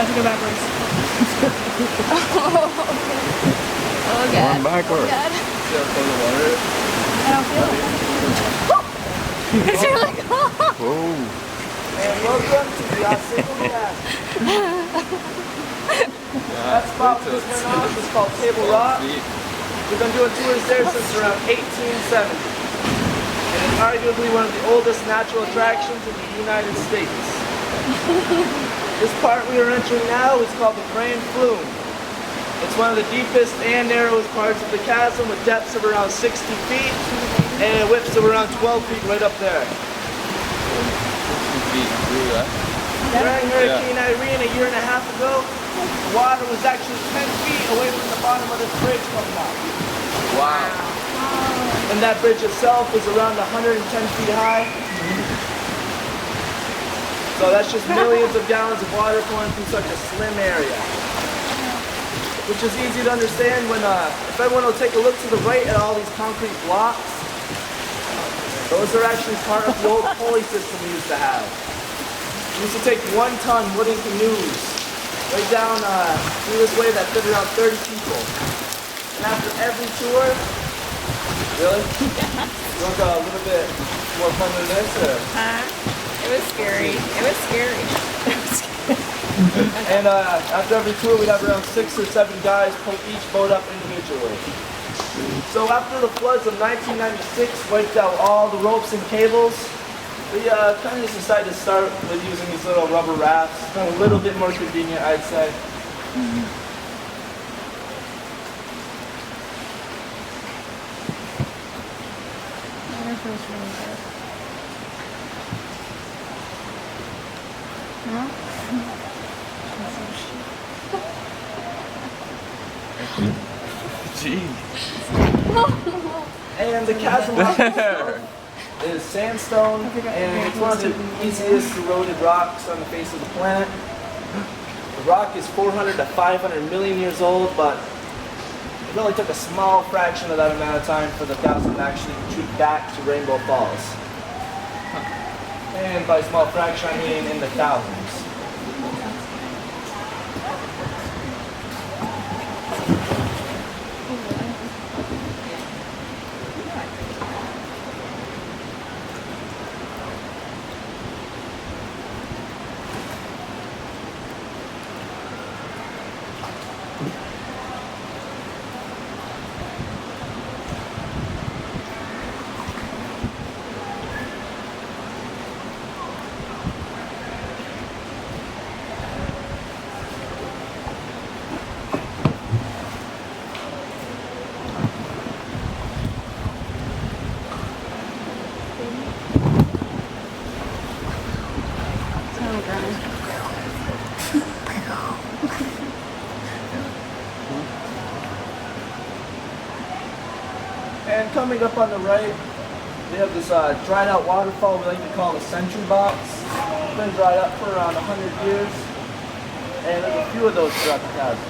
have to go backwards. Oh God. Going backwards. Oh God. See how cold the water is? I don't feel it. It's really cold. Whoa. And welcome to the AuSable Chasm. That spot we just went off is called Table Rock. We've been doing tours there since around 1870. And it's arguably one of the oldest natural attractions in the United States. This part we are entering now is called the Grand Flume. It's one of the deepest and narrowest parts of the chasm with depths of around 60 feet and widths of around 12 feet right up there. 60 feet through that. During Hurricane Irene a year and a half ago, the water was actually 10 feet away from the bottom of this bridge coming up. Wow. And that bridge itself is around 110 feet high. So that's just millions of gallons of water flowing through such a slim area. Which is easy to understand when, if everyone will take a look to the right at all these concrete blocks, those are actually part of the old pulley system we used to have. We used to take 1-ton wooden canoes right down through this way that fit around 30 people. And after every tour, really? You want a little bit more fun than this? Or? It was scary. It was scary. And after every tour, we'd have around 6 or 7 guys pull each boat up individually. So after the floods of 1996 wiped out all the ropes and cables, we kind of just decided to start with using these little rubber rafts. A little bit more convenient, I'd say. Water feels really good. Huh? Jeez. And the chasm is sandstone, and it's one of the easiest eroded rocks on the face of the planet. The rock is 400 to 500 million years old, but it only took a small fraction of that amount of time for the chasm to actually retreat back to Rainbow Falls. And by small fraction, I mean in the thousands. And coming up on the right, we have this dried out waterfall we like to call the Sentry Box. It's been dried up for around 100 years, and there's a few of those throughout the chasm.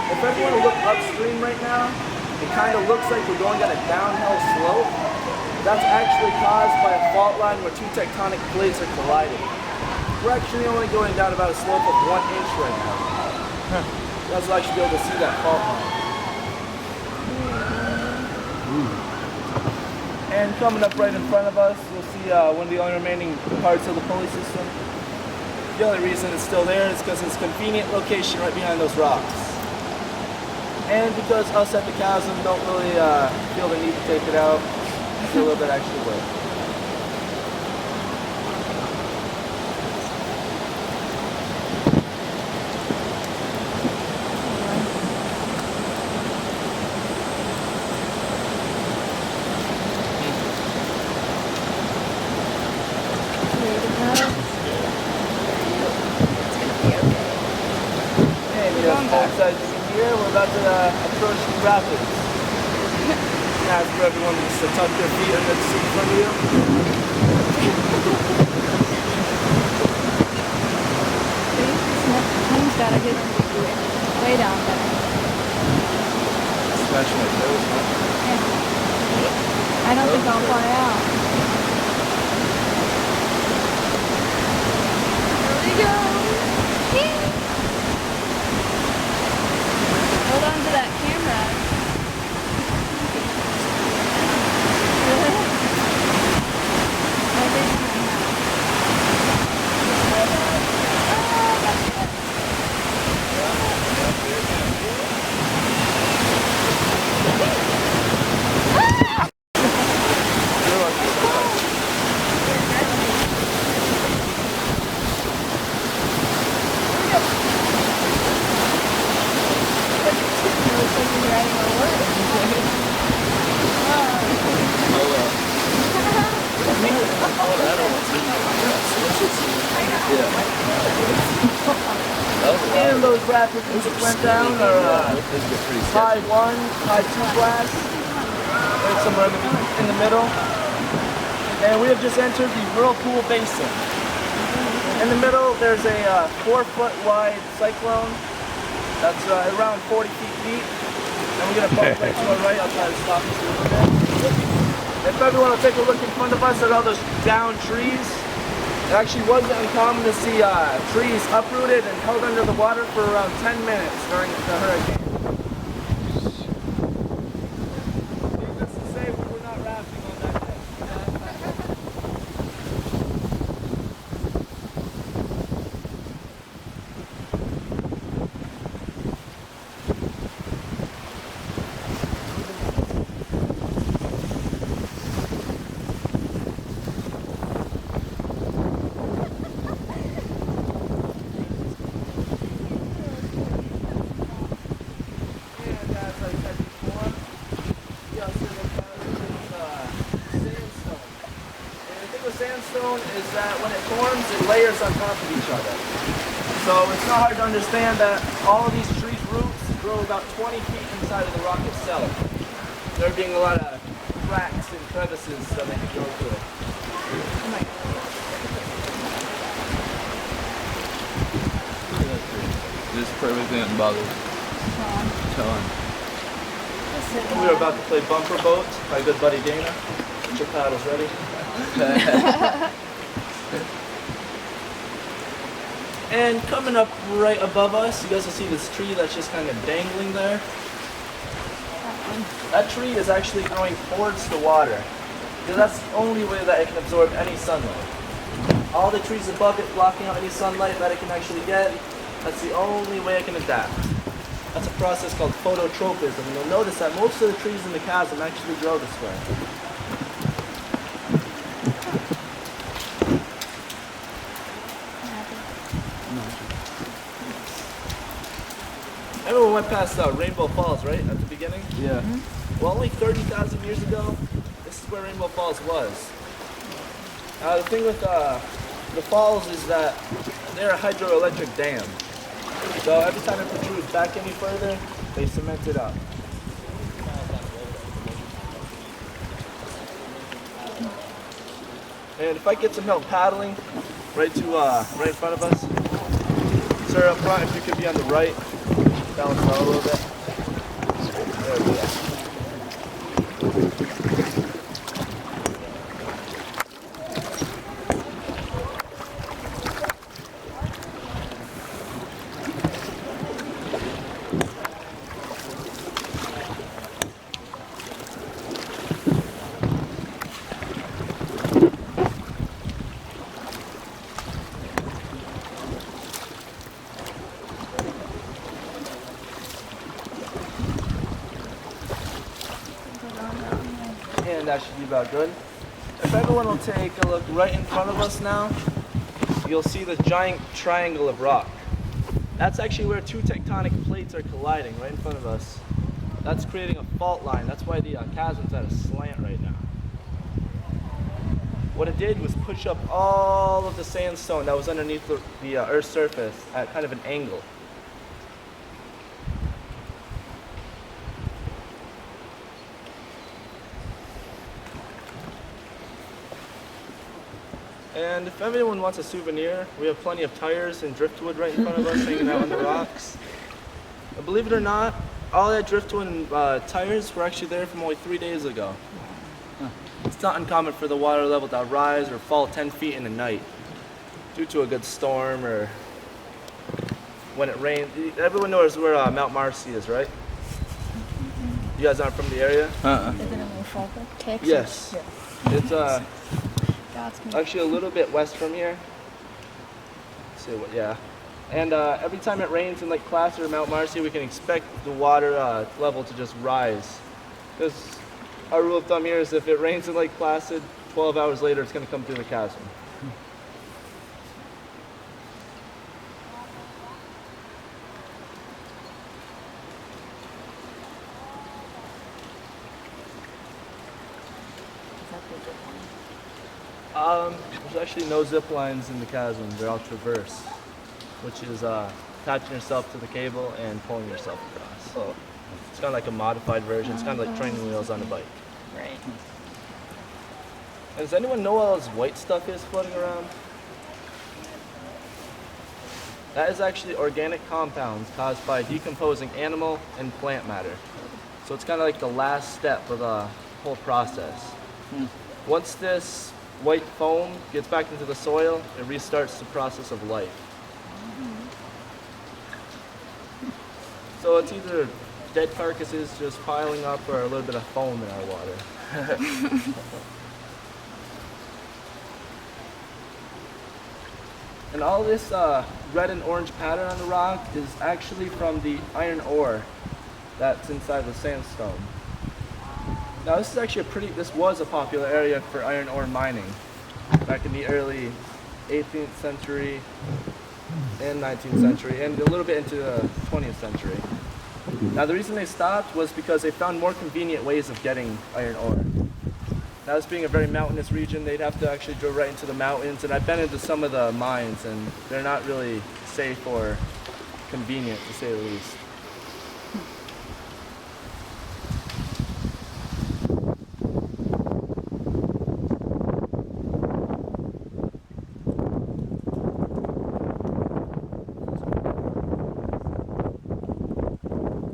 If everyone will look upstream right now, it kind of looks like we're going on a downhill slope. That's actually caused by a fault line where 2 tectonic plates are colliding. We're actually only going down about a slope of 1 inch right now. You guys will actually be able to see that fault line. And coming up right in front of us, you'll see one of the only remaining parts of the pulley system. The only reason it's still there is because it's a convenient location right behind those rocks. And because us at the chasm don't really feel the need to take it out, it's a little bit extra work. Backside here, we're about to approach the rapids. And ask for everyone just to tuck their feet under the seat in front of you. Honey's gotta get way down there. Smash my toes, huh? I don't think I'll fly out. Here we go! those rapids we just went down are This is pretty high sketchy. 1, high 2 class. Right somewhere in the middle. And we have just entered the Whirlpool Basin. In the middle, there's a 4-foot wide cyclone that's around 40 feet deep. And we're going to bump right to our right. I'll try to stop this a little bit. If everyone will take a look in front of us at all those downed trees, it actually wasn't uncommon to see trees uprooted and held under the water for around 10 minutes during the hurricane. Needless to say, we were not rafting on that day. And as I said before, the AuSable pattern is sandstone. And the thing with sandstone is that when it forms, it layers on top of each other. So it's not hard to understand that all of these trees' roots grow about 20 feet inside of the rock itself. There being a lot of cracks and crevices that they can go through. This is everything that bothers. Telling. We are about to play bumper boat. My good buddy Dana. Get your paddles ready. And coming up right above us, you guys will see this tree that's just kind of dangling there. That tree is actually growing towards the water, because that's the only way that it can absorb any sunlight. All the trees above it blocking out any sunlight that it can actually get, that's the only way it can adapt. That's a process called phototropism, and you'll notice that most of the trees in the chasm actually grow this way. Everyone went past Rainbow Falls, right, at the beginning? Yeah. Well, only 30,000 years ago, this is where Rainbow Falls was. The thing with the falls is that they're a hydroelectric dam. So every time it protrudes back any further, they cement it up. And if I get some help paddling right in front of us. Sir, up front, if you could be on the right, balance out a little bit. There we go. And that should be about good. If everyone will take a look right in front of us now, you'll see this giant triangle of rock. That's actually where two tectonic plates are colliding right in front of us. That's creating a fault line. That's why the chasm's at a slant right now. What it did was push up all of the sandstone that was underneath the Earth's surface at kind of an angle. And if anyone wants a souvenir, we have plenty of tires and driftwood right in front of us hanging out on the rocks. But believe it or not, all that driftwood and tires were actually there from only 3 days ago. It's not uncommon for the water level to rise or fall 10 feet in a night due to a good storm or when it rains. Everyone knows where Mount Marcy is, right? You guys aren't from the area? Texas. Yes. It's actually a little bit west from here. Let's see what, yeah. And every time it rains in Lake Placid or Mount Marcy, we can expect the water level to just rise. Because our rule of thumb here is if it rains in Lake Placid, 12 hours later it's going to come through the chasm. There's actually no zip lines in the chasm. They're all traverse, which is attaching yourself to the cable and pulling yourself across. So it's kind of like a modified version. It's kind of like training wheels on a bike. Right. And does anyone know what all this white stuff is floating around? That is actually organic compounds caused by decomposing animal and plant matter. So it's kind of like the last step of the whole process. Once this white foam gets back into the soil, it restarts the process of life. So it's either dead carcasses just piling up or a little bit of foam in our water. And all this red and orange pattern on the rock is actually from the iron ore that's inside the sandstone. Now this is actually this was a popular area for iron ore mining back in the early 18th century and 19th century and a little bit into the 20th century. Now the reason they stopped was because they found more convenient ways of getting iron ore. Now this being a very mountainous region, they'd have to actually drill right into the mountains, and I've been into some of the mines and they're not really safe or convenient to say the least.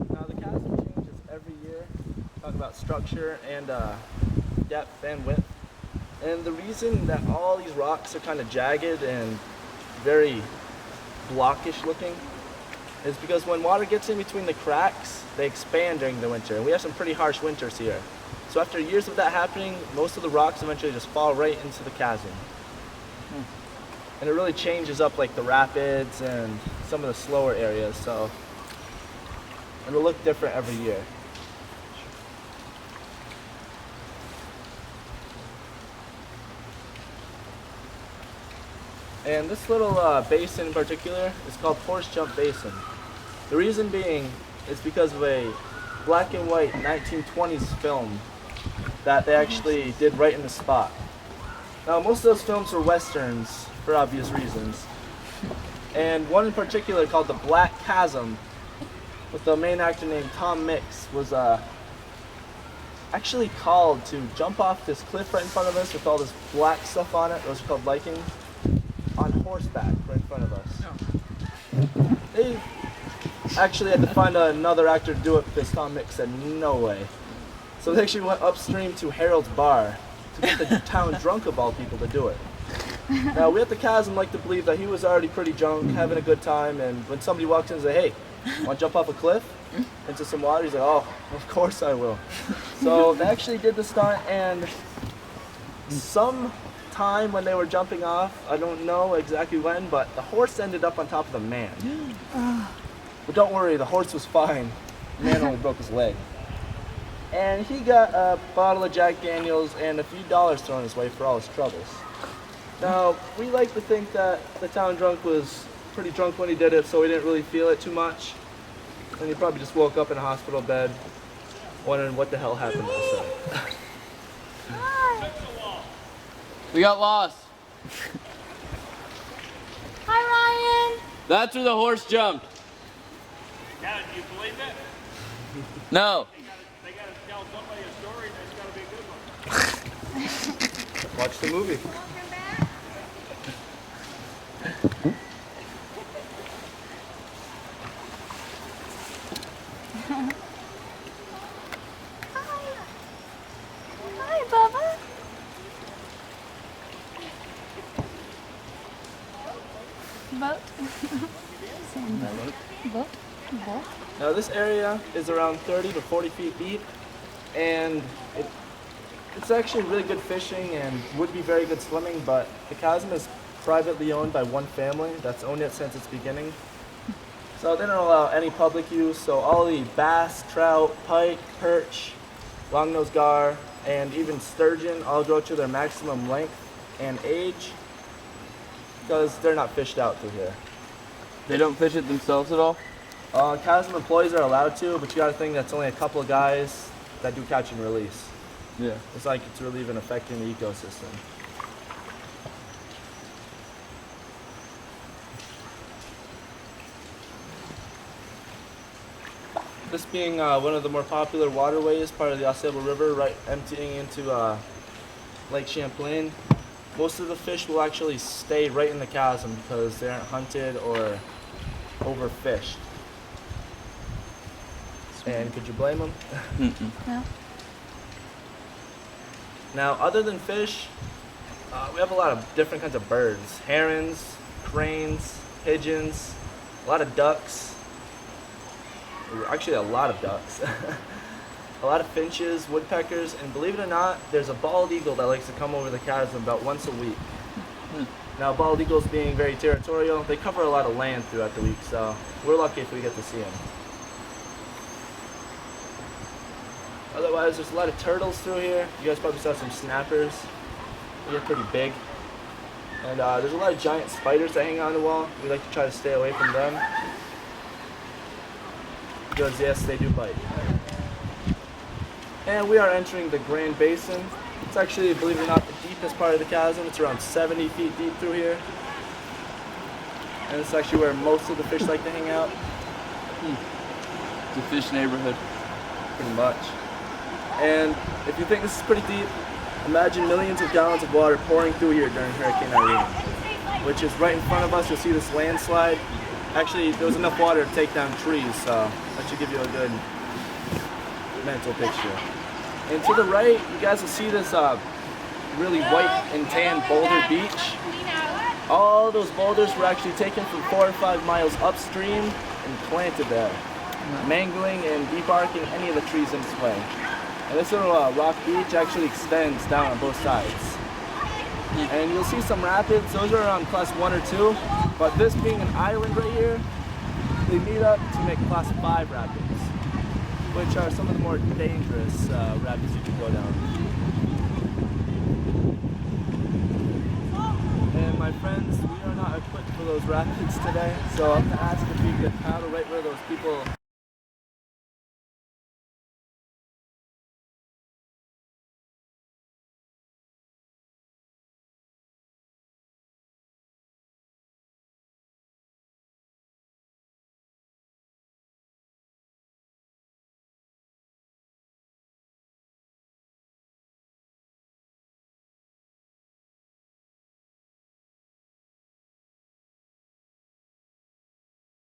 Now the chasm changes every year, talk about structure and depth and width. And the reason that all these rocks are kind of jagged and very blockish looking is because when water gets in between the cracks, they expand during the winter. And we have some pretty harsh winters here. So after years of that happening, most of the rocks eventually just fall right into the chasm. And it really changes up like the rapids and some of the slower areas. So it'll look different every year. And this little basin in particular is called Horse Jump Basin. The reason being is because of a black and white 1920s film that they actually did right in the spot. Now most of those films were westerns for obvious reasons. And one in particular called The Black Chasm with the main actor named Tom Mix was actually called to jump off this cliff right in front of us with all this black stuff on it. Those are called Vikings. On horseback right in front of us. They actually had to find another actor to do it because Tom Mix said no way. So they actually went upstream to Harold's Bar to get the town drunk of all people to do it. Now we at the Chasm like to believe that he was already pretty drunk, having a good time, and when somebody walks in and says, hey, want to jump off a cliff into some water? He's like, oh, of course I will. So they actually did the stunt, and some time when they were jumping off, I don't know exactly when, but the horse ended up on top of the man. But don't worry, the horse was fine. The man only broke his leg. And he got a bottle of Jack Daniels and a few dollars thrown his way for all his troubles. Now, we like to think that the town drunk was pretty drunk when he did it, so he didn't really feel it too much. And he probably just woke up in a hospital bed wondering what the hell happened to his son. We got lost. Hi, Ryan. That's where the horse jumped. Yeah, do you believe it? No. They gotta tell somebody a story and it's gotta be a good one. Watch the movie. Hi, Bubba. Boat. Sand boat. Boat. Now this area is around 30 to 40 feet deep, and it's actually really good fishing and would be very good swimming, but the chasm is privately owned by one family that's owned it since its beginning. So they don't allow any public use, so all the bass, trout, pike, perch, long-nosed gar, and even sturgeon all grow to their maximum length and age because they're not fished out through here. They don't fish it themselves at all? Chasm employees are allowed to, but you gotta think that's only a couple of guys that do catch and release. Yeah. It's like it's really even affecting the ecosystem. This being one of the more popular waterways, part of the AuSable River, right emptying into Lake Champlain. Most of the fish will actually stay right in the chasm because they aren't hunted or overfished. And could you blame them? No. Now, other than fish, we have a lot of different kinds of birds. Herons, cranes, pigeons, a lot of ducks. Actually, a lot of ducks. A lot of finches, woodpeckers, and believe it or not, there's a bald eagle that likes to come over the chasm about once a week. Now, bald eagles being very territorial, they cover a lot of land throughout the week, so we're lucky if we get to see them. Otherwise, there's a lot of turtles through here. You guys probably saw some snappers. They get pretty big. And there's a lot of giant spiders that hang on the wall. We like to try to stay away from them. Because yes, they do bite. And we are entering the Grand Basin. It's actually, believe it or not, the deepest part of the chasm. It's around 70 feet deep through here. And it's actually where most of the fish like to hang out. It's a fish neighborhood. Pretty much. And if you think this is pretty deep, imagine millions of gallons of water pouring through here during Hurricane Irene, which is right in front of us. You'll see this landslide. Actually, there was enough water to take down trees, so that should give you a good mental picture. And to the right, you guys will see this really white and tan boulder beach. All those boulders were actually taken from 4 or 5 miles upstream and planted there, mangling and debarking any of the trees in its way. And this little rock beach actually extends down on both sides. And you'll see some rapids. Those are on class 1 or 2. But this being an island right here, they meet up to make class 5 rapids, which are some of the more dangerous rapids you can go down. And my friends, we are not equipped for those rapids today, so I'm going to ask if we could paddle right where those people